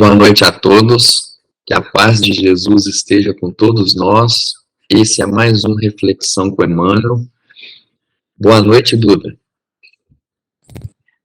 Boa noite a todos, que a paz de Jesus esteja com todos nós. Esse é mais um Reflexão com Emmanuel. Boa noite, Duda.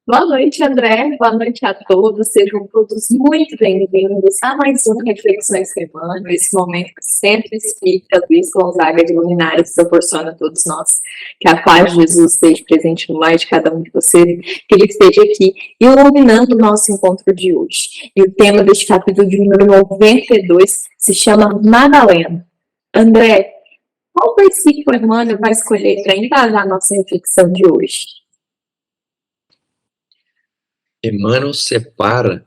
Boa noite, André. Boa noite a todos. Sejam todos muito bem-vindos a mais um Reflexões com Emmanuel, esse momento que sempre explica Luiz Gonzaga de Luminares proporciona a todos nós. Que a paz de Jesus esteja presente no lar de cada um de vocês, que ele esteja aqui iluminando o nosso encontro de hoje. E o tema deste capítulo de número 92 se chama Madalena. André, qual versículo Emmanuel vai escolher para embasar a nossa reflexão de hoje? Emmanuel separa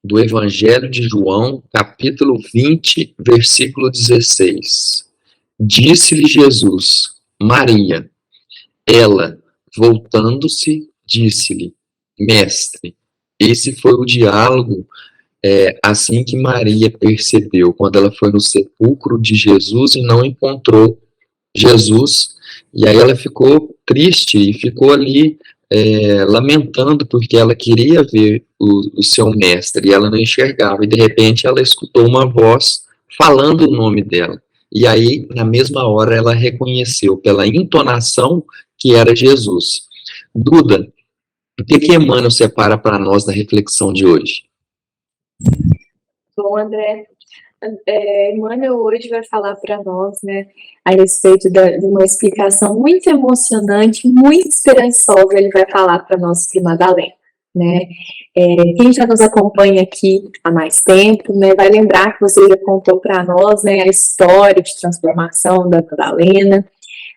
do Evangelho de João, capítulo 20, versículo 16. Disse-lhe Jesus, Maria. Ela, voltando-se, disse-lhe, Mestre. Esse foi o diálogo assim que Maria percebeu, quando ela foi no sepulcro de Jesus e não encontrou Jesus. E aí ela ficou triste e ficou ali lamentando, porque ela queria ver o seu mestre e ela não enxergava, e de repente ela escutou uma voz falando o nome dela, e aí na mesma hora ela reconheceu pela entonação que era Jesus. Duda, o que Emmanuel separa para nós da reflexão de hoje? Bom, André, Emmanuel hoje vai falar para nós, né, a respeito de uma explicação muito emocionante, muito esperançosa. Ele vai falar para nós sobre Madalena, né? Quem já nos acompanha aqui há mais tempo, né, vai lembrar que você já contou para nós, né, a história de transformação da Madalena,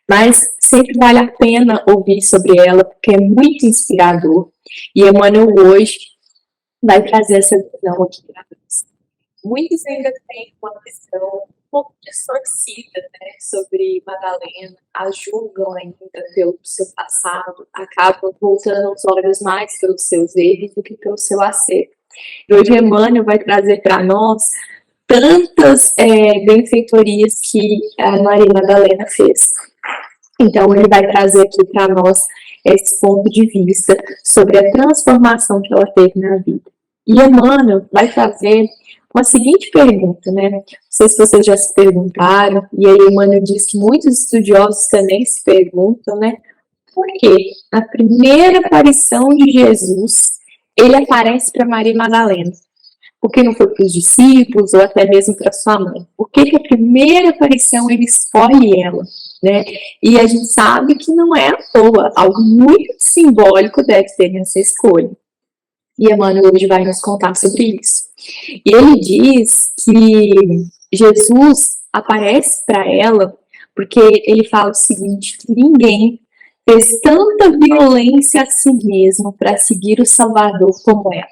mas sempre vale a pena ouvir sobre ela, porque é muito inspirador. E Emmanuel hoje vai trazer essa visão aqui para nós. Muitos ainda têm uma visão um pouco distorcida, né, sobre Madalena, a julgam ainda pelo seu passado, acabam voltando os olhos mais pelos seus erros do que pelo seu acerto. E hoje Emmanuel vai trazer para nós tantas benfeitorias que a Maria Madalena fez. Então ele vai trazer aqui para nós esse ponto de vista sobre a transformação que ela teve na vida. E Emmanuel vai fazer uma seguinte pergunta, né? Não sei se vocês já se perguntaram, e aí Emmanuel diz que muitos estudiosos também se perguntam, né? Por que a primeira aparição de Jesus, ele aparece para Maria Madalena? Por que não foi para os discípulos, ou até mesmo para sua mãe? Por que a primeira aparição ele escolhe ela, né? E a gente sabe que não é à toa, algo muito simbólico deve ter nessa escolha. E Emmanuel hoje vai nos contar sobre isso. E ele diz que Jesus aparece para ela porque ele fala o seguinte, que ninguém fez tanta violência a si mesmo para seguir o Salvador como ela.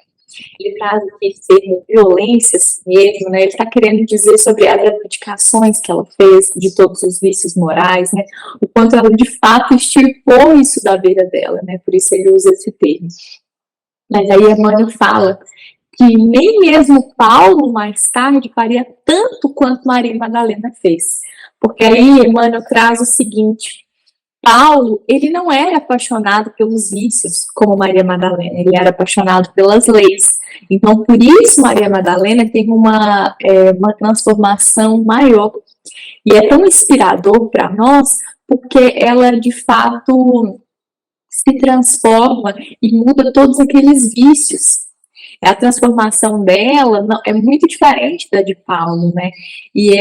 Ele traz aqui esse violência a si mesmo, né? Ele está querendo dizer sobre as abdicações que ela fez, de todos os vícios morais, né? O quanto ela de fato extirpou isso da vida dela, né? Por isso ele usa esse termo. Mas aí Emmanuel fala que nem mesmo Paulo, mais tarde, faria tanto quanto Maria Madalena fez. Porque aí Emmanuel traz o seguinte, Paulo, ele não era apaixonado pelos vícios, como Maria Madalena, ele era apaixonado pelas leis. Então, por isso, Maria Madalena teve uma transformação maior. E é tão inspirador para nós, porque ela, de fato, se transforma e muda todos aqueles vícios. A transformação dela é muito diferente da de Paulo, né? E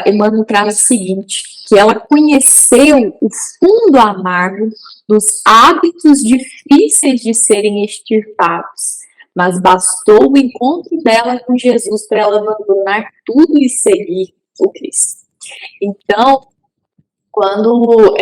Emmanuel traz o seguinte, que ela conheceu o fundo amargo dos hábitos difíceis de serem extirpados, mas bastou o encontro dela com Jesus para ela abandonar tudo e seguir o Cristo. Então, quando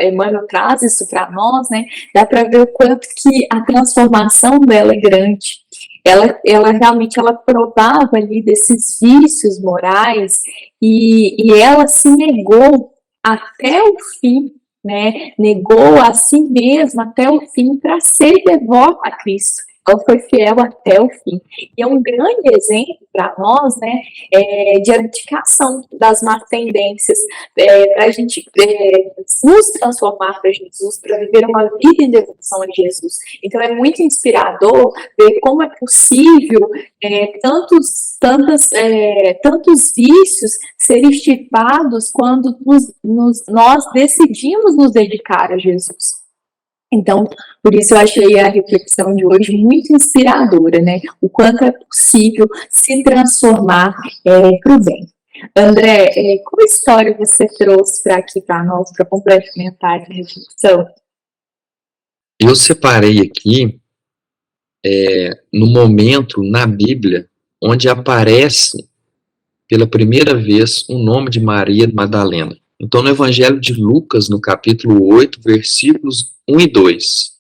Emmanuel traz isso para nós, né, dá para ver o quanto que a transformação dela é grande. Ela realmente provava ali desses vícios morais e ela se negou até o fim, né? Negou a si mesma até o fim para ser devota a Cristo. Ela foi fiel até o fim. E é um grande exemplo para nós, né, de abdicação das más tendências, para a gente nos transformar para Jesus, para viver uma vida em devoção a Jesus. Então é muito inspirador ver como é possível tantos vícios serem extirpados quando nós decidimos nos dedicar a Jesus. Então, por isso eu achei a reflexão de hoje muito inspiradora, né? O quanto é possível se transformar para o bem. André, qual história você trouxe para aqui para nós, para complementar essa reflexão? Eu separei aqui no momento na Bíblia onde aparece pela primeira vez o nome de Maria Madalena. Então, no Evangelho de Lucas, no capítulo 8, versículos 1 e 2,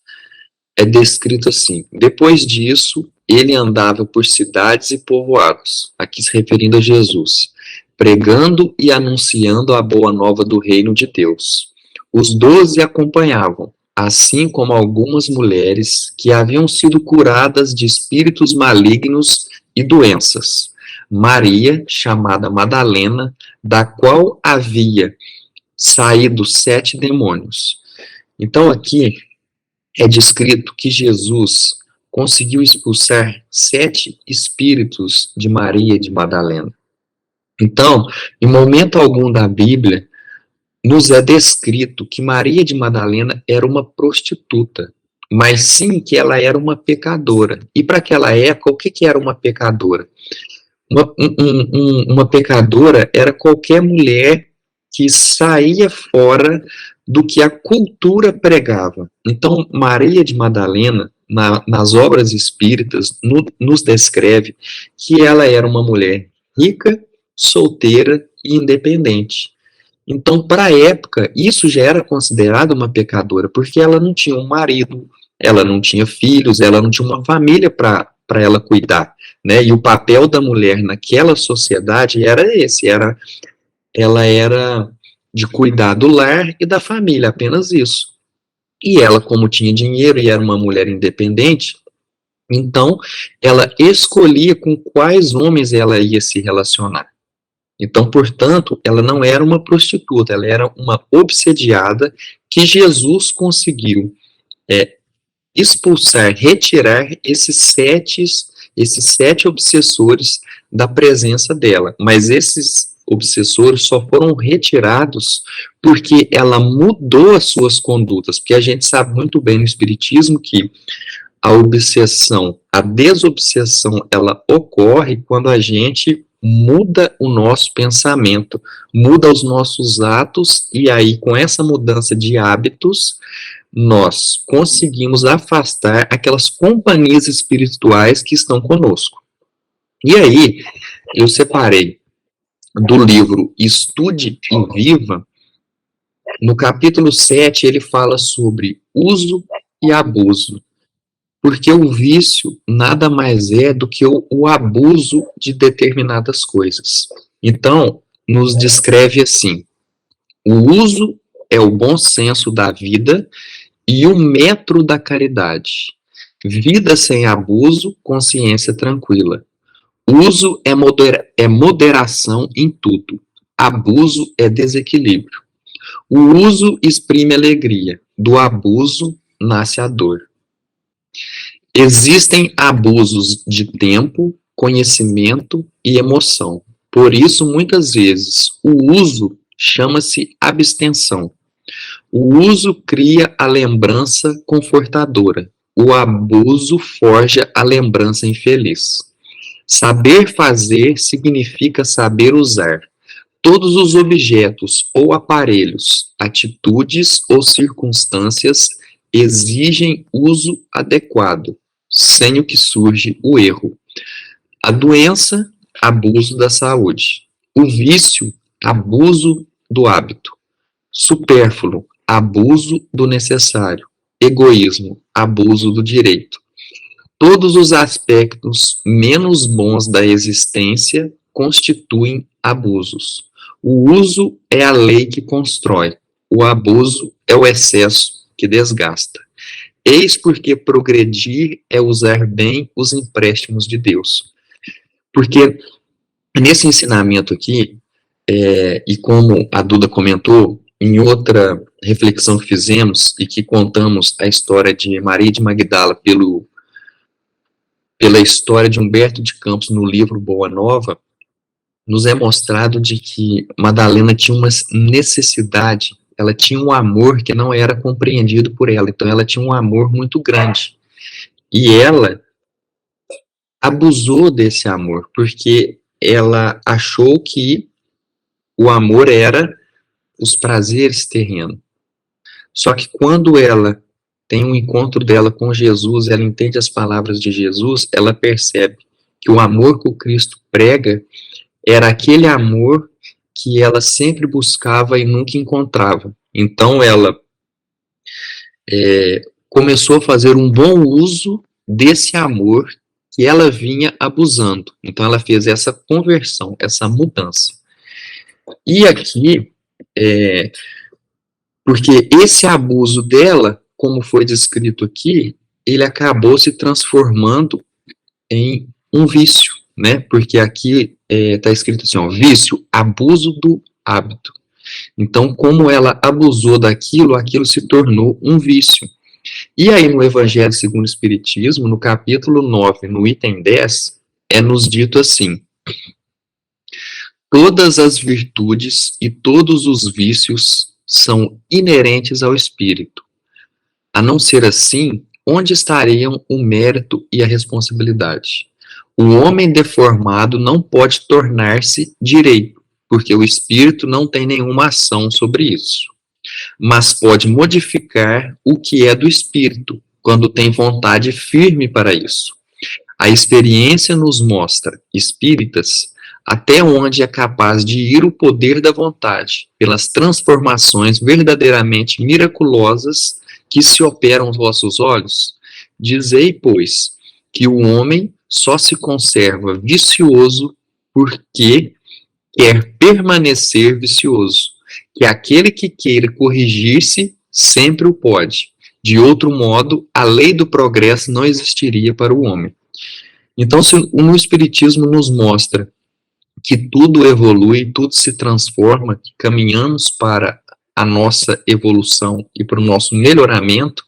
é descrito assim: depois disso, ele andava por cidades e povoados, aqui se referindo a Jesus, pregando e anunciando a boa nova do reino de Deus. Os 12 acompanhavam, assim como algumas mulheres que haviam sido curadas de espíritos malignos e doenças. Maria, chamada Madalena, da qual havia saído 7 demônios. Então aqui é descrito que Jesus conseguiu expulsar 7 espíritos de Maria de Madalena. Então, em momento algum da Bíblia, nos é descrito que Maria de Madalena era uma prostituta, mas sim que ela era uma pecadora. E para aquela época, o que era uma pecadora? Uma pecadora era qualquer mulher que saía fora do que a cultura pregava. Então, Maria de Madalena, nas obras espíritas, nos descreve que ela era uma mulher rica, solteira e independente. Então, para a época, isso já era considerado uma pecadora, porque ela não tinha um marido, ela não tinha filhos, ela não tinha uma família para ela cuidar, né? E o papel da mulher naquela sociedade era esse, ela era de cuidar do lar e da família, apenas isso. E ela, como tinha dinheiro e era uma mulher independente, então ela escolhia com quais homens ela ia se relacionar. Então, portanto, ela não era uma prostituta, ela era uma obsediada que Jesus conseguiu expulsar, retirar esses sete obsessores da presença dela. Mas esses obsessores só foram retirados porque ela mudou as suas condutas, porque a gente sabe muito bem no Espiritismo que a obsessão, a desobsessão, ela ocorre quando a gente muda o nosso pensamento, muda os nossos atos, e aí com essa mudança de hábitos, nós conseguimos afastar aquelas companhias espirituais que estão conosco. E aí, eu separei do livro Estude e Viva, no capítulo 7, ele fala sobre uso e abuso. Porque o vício nada mais é do que o abuso de determinadas coisas. Então, nos descreve assim: o uso é o bom senso da vida e o metro da caridade. Vida sem abuso, consciência tranquila. Uso é moderação em tudo. Abuso é desequilíbrio. O uso exprime alegria. Do abuso nasce a dor. Existem abusos de tempo, conhecimento e emoção. Por isso, muitas vezes, o uso chama-se abstenção. O uso cria a lembrança confortadora. O abuso forja a lembrança infeliz. Saber fazer significa saber usar. Todos os objetos ou aparelhos, atitudes ou circunstâncias exigem uso adequado, sem o que surge o erro. A doença, abuso da saúde. O vício, abuso do hábito. Supérfluo, abuso do necessário. Egoísmo, abuso do direito. Todos os aspectos menos bons da existência constituem abusos. O uso é a lei que constrói. O abuso é o excesso que desgasta. Eis porque progredir é usar bem os empréstimos de Deus. Porque nesse ensinamento aqui, e como a Duda comentou, em outra reflexão que fizemos e que contamos a história de Maria de Magdala pela história de Humberto de Campos no livro Boa Nova, nos é mostrado de que Madalena tinha uma necessidade, ela tinha um amor que não era compreendido por ela, então ela tinha um amor muito grande. E ela abusou desse amor, porque ela achou que o amor era os prazeres terrenos. Só que quando ela tem um encontro dela com Jesus, ela entende as palavras de Jesus, ela percebe que o amor que o Cristo prega era aquele amor que ela sempre buscava e nunca encontrava. Então ela começou a fazer um bom uso desse amor que ela vinha abusando. Então ela fez essa conversão, essa mudança. E aqui, porque esse abuso dela, como foi descrito aqui, ele acabou se transformando em um vício, né? Porque aqui está escrito assim, ó, vício, abuso do hábito. Então, como ela abusou daquilo, aquilo se tornou um vício. E aí, no Evangelho segundo o Espiritismo, no capítulo 9, no item 10, nos dito assim: todas as virtudes e todos os vícios são inerentes ao espírito. A não ser assim, onde estariam o mérito e a responsabilidade? O homem deformado não pode tornar-se direito, porque o espírito não tem nenhuma ação sobre isso. Mas pode modificar o que é do espírito, quando tem vontade firme para isso. A experiência nos mostra, espíritas, até onde é capaz de ir o poder da vontade, pelas transformações verdadeiramente miraculosas que se operam aos vossos olhos. Dizei, pois, que o homem só se conserva vicioso porque quer permanecer vicioso, que aquele que queira corrigir-se sempre o pode. De outro modo, a lei do progresso não existiria para o homem. Então, se o Espiritismo nos mostra que tudo evolui, tudo se transforma, que caminhamos para a nossa evolução e para o nosso melhoramento,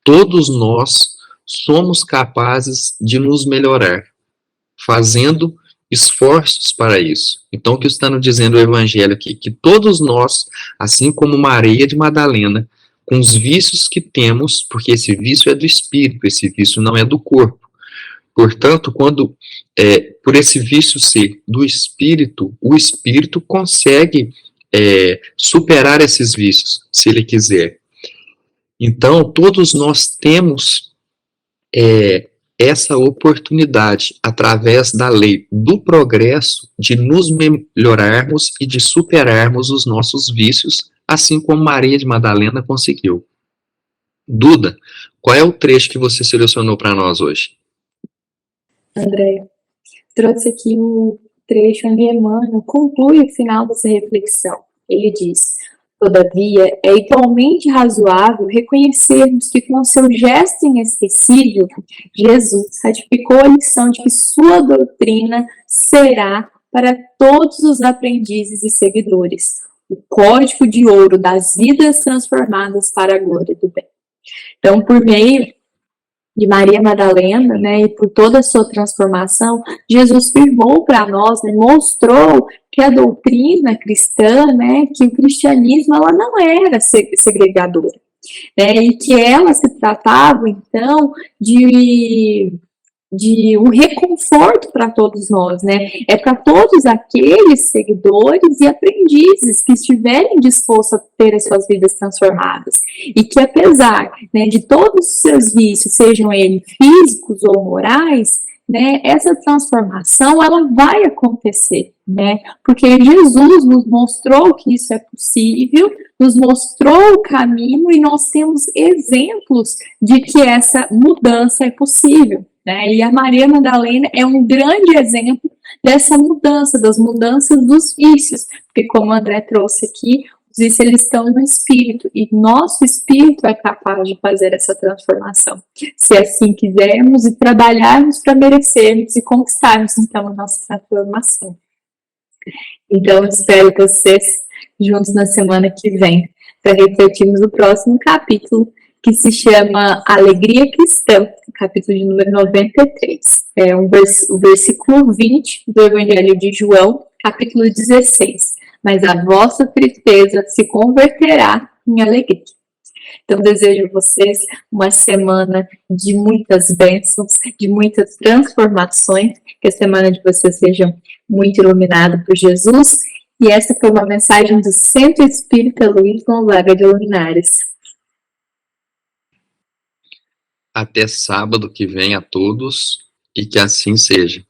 todos nós somos capazes de nos melhorar, fazendo esforços para isso. Então, o que está nos dizendo o Evangelho aqui? Que todos nós, assim como Maria de Madalena, com os vícios que temos, porque esse vício é do espírito, esse vício não é do corpo. Portanto, por esse vício ser do espírito, o espírito consegue superar esses vícios, se ele quiser. Então, todos nós temos essa oportunidade, através da lei do progresso, de nos melhorarmos e de superarmos os nossos vícios, assim como Maria de Madalena conseguiu. Duda, qual é o trecho que você selecionou para nós hoje? André, trouxe aqui um trecho onde Emmanuel conclui o final dessa reflexão. Ele diz: todavia, é igualmente razoável reconhecermos que, com seu gesto inesquecível, Jesus ratificou a lição de que sua doutrina será para todos os aprendizes e seguidores o código de ouro das vidas transformadas para a glória do bem. Então, por meio de Maria Madalena, né, e por toda a sua transformação, Jesus firmou para nós, né, mostrou que a doutrina cristã, né, que o cristianismo, ela não era segregadora, né, e que ela se tratava, então, de um reconforto para todos nós, né? É para todos aqueles seguidores e aprendizes que estiverem dispostos a ter as suas vidas transformadas e que, apesar, né, de todos os seus vícios, sejam eles físicos ou morais, né, essa transformação ela vai acontecer, né? Porque Jesus nos mostrou que isso é possível, nos mostrou o caminho e nós temos exemplos de que essa mudança é possível. Né? E a Maria Madalena é um grande exemplo dessa mudança, das mudanças dos vícios, porque como o André trouxe aqui, isso eles estão no espírito, e nosso espírito é capaz de fazer essa transformação, se assim quisermos e trabalharmos para merecermos e conquistarmos então a nossa transformação. Então, espero vocês juntos na semana que vem, para refletirmos o próximo capítulo, que se chama Alegria Cristã, capítulo de número 93. É o versículo 20 do Evangelho de João, capítulo 16. Mas a vossa tristeza se converterá em alegria. Então, desejo a vocês uma semana de muitas bênçãos, de muitas transformações, que a semana de vocês seja muito iluminada por Jesus. E essa foi uma mensagem do Centro Espírita Luiz Gonzaga de Luminares. Até sábado que vem a todos, e que assim seja.